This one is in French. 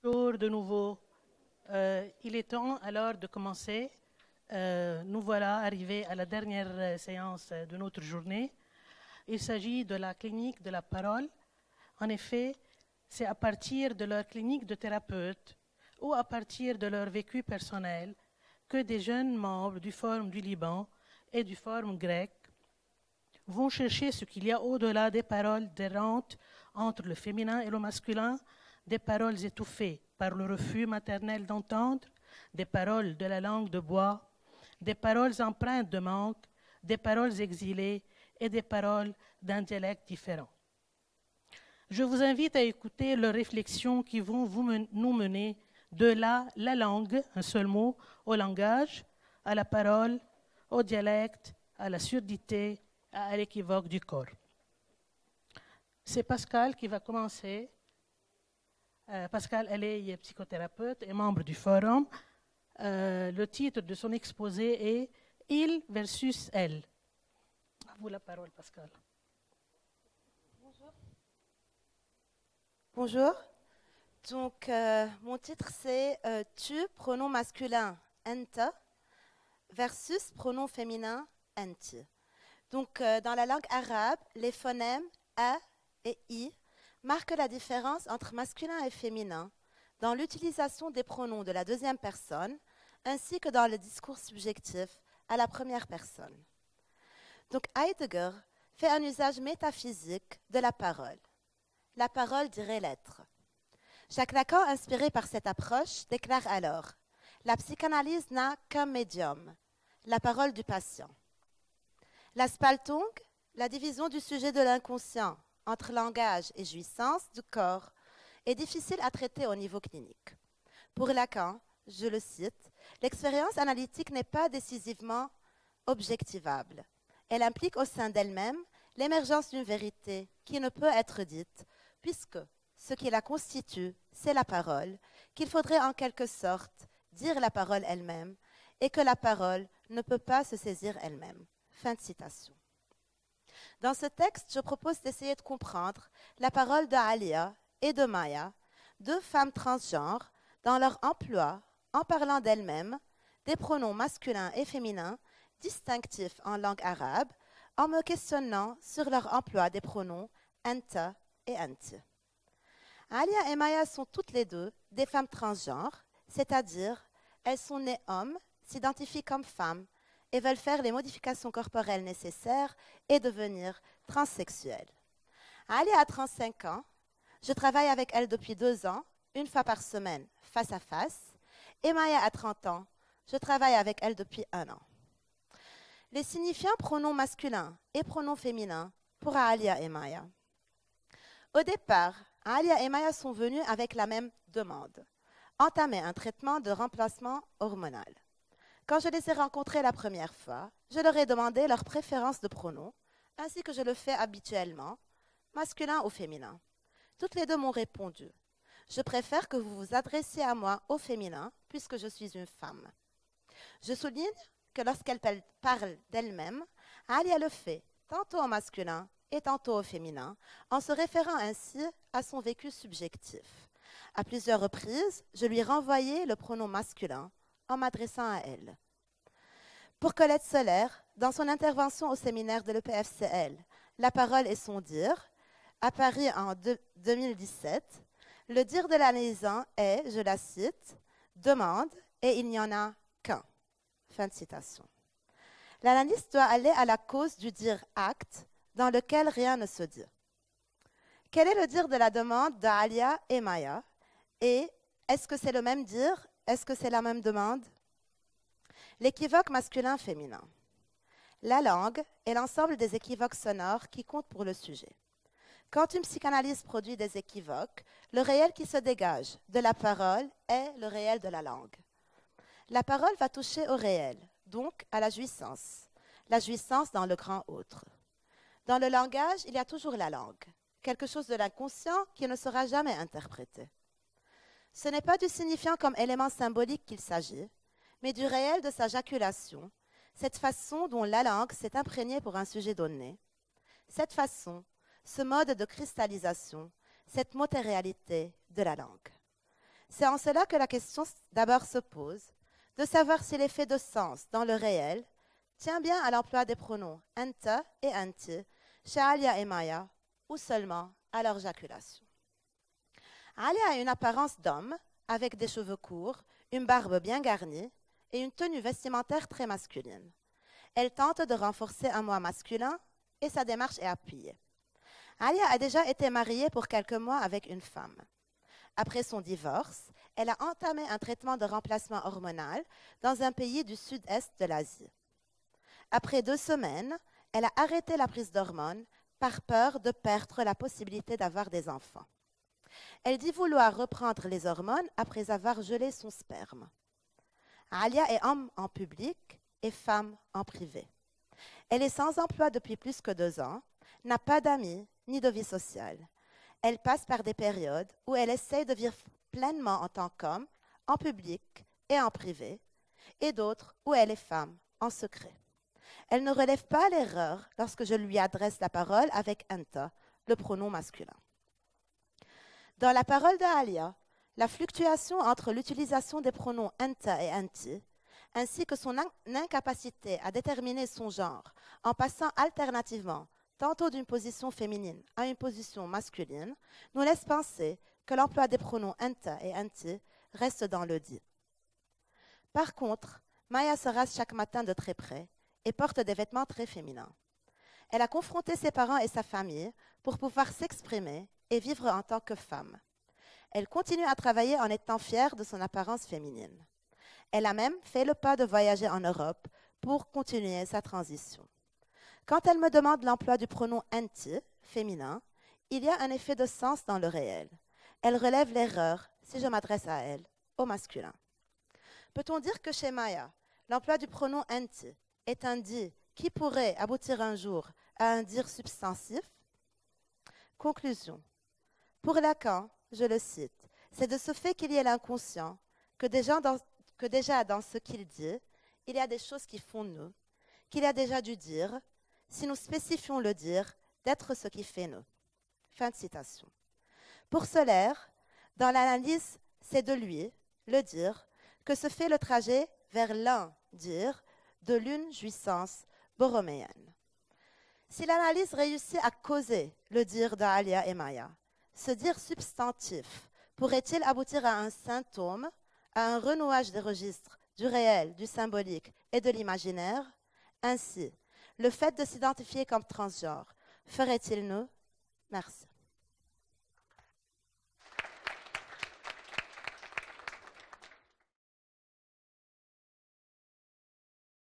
Bonjour de nouveau. Il est temps alors de commencer. Nous voilà arrivés à la dernière séance de notre journée. Il s'agit de la clinique de la parole. En effet, c'est à partir de leur clinique de thérapeute ou à partir de leur vécu personnel que des jeunes membres du Forum du Liban et du Forum grec vont chercher ce qu'il y a au-delà des paroles errantes entre le féminin et le masculin, des paroles étouffées par le refus maternel d'entendre, des paroles de la langue de bois, des paroles empreintes de manque, des paroles exilées et des paroles d'un dialecte différent. Je vous invite à écouter leurs réflexions qui vont nous mener de la langue, un seul mot, au langage, à la parole, au dialecte, à la surdité, à l'équivoque du corps. C'est Pascal qui va commencer. Pascal, elle est psychothérapeute et membre du forum. Le titre de son exposé est « Il versus elle ». À vous la parole, Pascal. Bonjour. Bonjour. Donc, mon titre, c'est tu, pronom masculin, ente, versus pronom féminin, enti. Donc, dans la langue arabe, les phonèmes a et i marquent la différence entre masculin et féminin dans l'utilisation des pronoms de la deuxième personne ainsi que dans le discours subjectif à la première personne. Donc, Heidegger fait un usage métaphysique de la parole. La parole dirait l'être. Jacques Lacan, inspiré par cette approche, déclare alors « La psychanalyse n'a qu'un médium, la parole du patient ». La Spaltung, la division du sujet de l'inconscient entre langage et jouissance du corps, est difficile à traiter au niveau clinique. Pour Lacan, je le cite, l'expérience analytique n'est pas décisivement objectivable. Elle implique au sein d'elle-même l'émergence d'une vérité qui ne peut être dite, puisque ce qui la constitue, c'est la parole, qu'il faudrait en quelque sorte dire la parole elle-même, et que la parole ne peut pas se saisir elle-même. Fin de citation. Dans ce texte, je propose d'essayer de comprendre la parole de Alia et de Maya, deux femmes transgenres, dans leur emploi, en parlant d'elles-mêmes, des pronoms masculins et féminins, distinctifs en langue arabe, en me questionnant sur leur emploi des pronoms enta et anti. Alia et Maya sont toutes les deux des femmes transgenres, c'est-à-dire elles sont nées hommes, s'identifient comme femmes et veulent faire les modifications corporelles nécessaires et devenir transsexuelles. Alia a 35 ans, je travaille avec elle depuis 2 ans, une fois par semaine, face à face, et Maya a 30 ans, je travaille avec elle depuis 1 an. Les signifiants pronoms masculins et pronoms féminins pour Alia et Maya. Au départ, Alia et Maya sont venues avec la même demande, entamer un traitement de remplacement hormonal. Quand je les ai rencontrées la première fois, je leur ai demandé leur préférence de pronoms, ainsi que je le fais habituellement, masculin ou féminin. Toutes les deux m'ont répondu. Je préfère que vous vous adressiez à moi au féminin, puisque je suis une femme. Je souligne que lorsqu'elle parle d'elle-même, Alia le fait tantôt au masculin et tantôt au féminin, en se référant ainsi à son vécu subjectif. À plusieurs reprises, je lui renvoyais le pronom masculin en m'adressant à elle. Pour Colette Soler, dans son intervention au séminaire de l'EPFCL, La parole et son dire, à Paris en 2017, le dire de l'analysant est, je la cite, « demande et il n'y en a qu'un ». Fin de citation. L'analyste doit aller à la cause du dire acte dans lequel rien ne se dit. Quel est le dire de la demande d'Alia et Maya? Et est-ce que c'est le même dire? Est-ce que c'est la même demande? L'équivoque masculin-féminin. La langue est l'ensemble des équivoques sonores qui comptent pour le sujet. Quand une psychanalyse produit des équivoques, le réel qui se dégage de la parole est le réel de la langue. La parole va toucher au réel, donc à la jouissance dans le grand autre. Dans le langage, il y a toujours la langue, quelque chose de l'inconscient qui ne sera jamais interprété. Ce n'est pas du signifiant comme élément symbolique qu'il s'agit, mais du réel de sa jaculation, cette façon dont la langue s'est imprégnée pour un sujet donné. Cette façon, ce mode de cristallisation, cette matérialité de la langue. C'est en cela que la question d'abord se pose, de savoir si l'effet de sens dans le réel tient bien à l'emploi des pronoms anta et anti chez Alia et Maya, ou seulement à leur jaculation. Alia a une apparence d'homme, avec des cheveux courts, une barbe bien garnie et une tenue vestimentaire très masculine. Elle tente de renforcer un moi masculin et sa démarche est appuyée. Alia a déjà été mariée pour quelques mois avec une femme. Après son divorce, elle a entamé un traitement de remplacement hormonal dans un pays du sud-est de l'Asie. Après 2 semaines, elle a arrêté la prise d'hormones par peur de perdre la possibilité d'avoir des enfants. Elle dit vouloir reprendre les hormones après avoir gelé son sperme. Alia est homme en public et femme en privé. Elle est sans emploi depuis plus que 2 ans, n'a pas d'amis ni de vie sociale. Elle passe par des périodes où elle essaie de vivre pleinement en tant qu'homme, en public et en privé, et d'autres où elle est femme, en secret. Elle ne relève pas l'erreur lorsque je lui adresse la parole avec anta, le pronom masculin. Dans la parole d'Alia, la fluctuation entre l'utilisation des pronoms anta et anti, ainsi que son incapacité à déterminer son genre en passant alternativement tantôt d'une position féminine à une position masculine, nous laisse penser que l'emploi des pronoms anta et anti reste dans le dit. Par contre, Maya se rase chaque matin de très près et porte des vêtements très féminins. Elle a confronté ses parents et sa famille pour pouvoir s'exprimer et vivre en tant que femme. Elle continue à travailler en étant fière de son apparence féminine. Elle a même fait le pas de voyager en Europe pour continuer sa transition. Quand elle me demande l'emploi du pronom anti, féminin, il y a un effet de sens dans le réel. Elle relève l'erreur si je m'adresse à elle, au masculin. Peut-on dire que chez Maya, l'emploi du pronom anti est un dit qui pourrait aboutir un jour à un dire substantif? Conclusion. Pour Lacan, je le cite, c'est de ce fait qu'il y ait l'inconscient que déjà dans ce qu'il dit, il y a des choses qui font nous, qu'il a déjà dû dire, si nous spécifions le dire, d'être ce qui fait nous. Fin de citation. Pour Solaire, dans l'analyse, c'est de lui, le dire, que se fait le trajet vers l'un dire de l'une jouissance borroméenne. Si l'analyse réussit à causer le dire d'Alia et Maya, ce dire substantif pourrait-il aboutir à un symptôme, à un renouage des registres du réel, du symbolique et de l'imaginaire? Ainsi, le fait de s'identifier comme transgenre ferait-il nous? Merci.